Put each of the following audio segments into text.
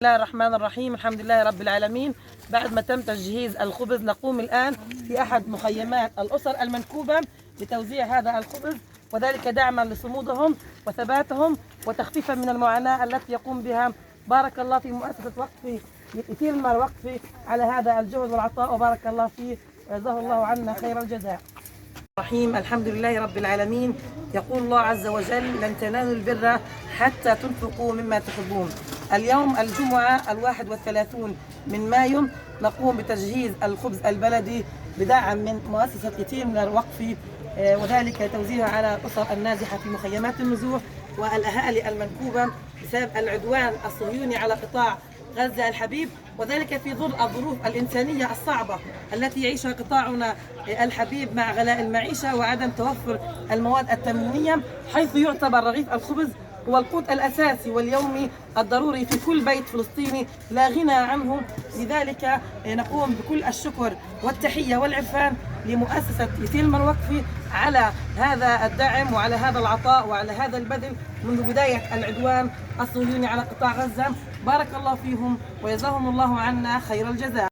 بسم الله الرحمن الرحيم. الحمد لله رب العالمين. بعد ما تم تجهيز الخبز نقوم الآن في أحد مخيمات الأسر المنكوبة بتوزيع هذا الخبز، وذلك دعما لصمودهم وثباتهم وتخفيفا من المعاناة التي يقوم بها. بارك الله في مؤسسة وقف يتيم الوقف على هذا الجهد والعطاء، وبارك الله فيه وجزاه الله عنا خير الجزاء. الرحيم. الحمد لله رب العالمين. يقول الله عز وجل: لن تنالوا البر حتى تنفقوا مما تحبون. اليوم الجمعة 31 من مايو نقوم بتجهيز الخبز البلدي بدعم من مؤسسة يتيم الوقف، وذلك توزيعه على الأسر النازحة في مخيمات النزوح والأهالي المنكوبة بسبب العدوان الصهيوني على قطاع غزة الحبيب، وذلك في ظل الظروف الإنسانية الصعبة التي يعيشها قطاعنا الحبيب مع غلاء المعيشة وعدم توفر المواد التموينية، حيث يعتبر رغيف الخبز هو القوت الأساسي واليومي الضروري في كل بيت فلسطيني لا غنى عنه. لذلك نقوم بكل الشكر والتحية والعرفان لمؤسسة يتيم الوقف على هذا الدعم وعلى هذا العطاء وعلى هذا البذل منذ بداية العدوان الصهيوني على قطاع غزة. بارك الله فيهم وجزاهم الله عنا خير الجزاء.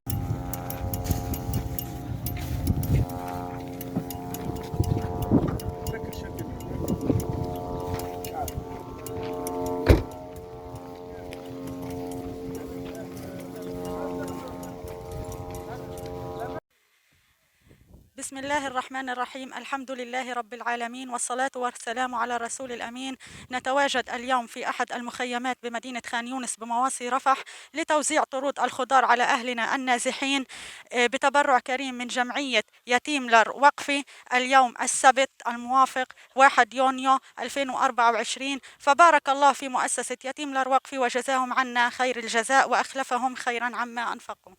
بسم الله الرحمن الرحيم. الحمد لله رب العالمين، والصلاة والسلام على الرسول الأمين. نتواجد اليوم في أحد المخيمات بمدينة خان يونس بمواصي رفح لتوزيع طرود الخضار على أهلنا النازحين بتبرع كريم من جمعية يتيملر وقفي اليوم السبت الموافق 1 يونيو 2024. فبارك الله في مؤسسة يتيملر وقفي وجزاهم عنا خير الجزاء وأخلفهم خيرا عما أنفقوا.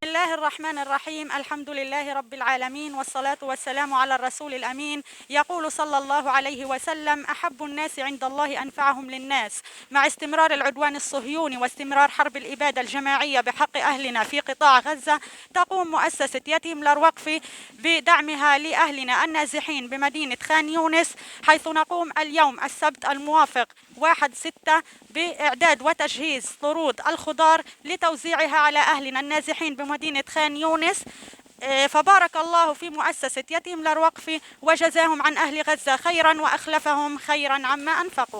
بسم الله الرحمن الرحيم. الحمد لله رب العالمين، والصلاة والسلام على الرسول الأمين. يقول صلى الله عليه وسلم: أحب الناس عند الله أنفعهم للناس. مع استمرار العدوان الصهيوني واستمرار حرب الإبادة الجماعية بحق أهلنا في قطاع غزة، تقوم مؤسسة يتيملر وقفي بدعمها لأهلنا النازحين بمدينة خان يونس، حيث نقوم اليوم السبت الموافق 1/6 بإعداد وتجهيز طرود الخضار لتوزيعها على أهلنا النازحين بمدينة خان يونس. فبارك الله في مؤسسة يتيملر وقفي وجزاهم عن أهل غزة خيرا وأخلفهم خيرا عما أنفقوا.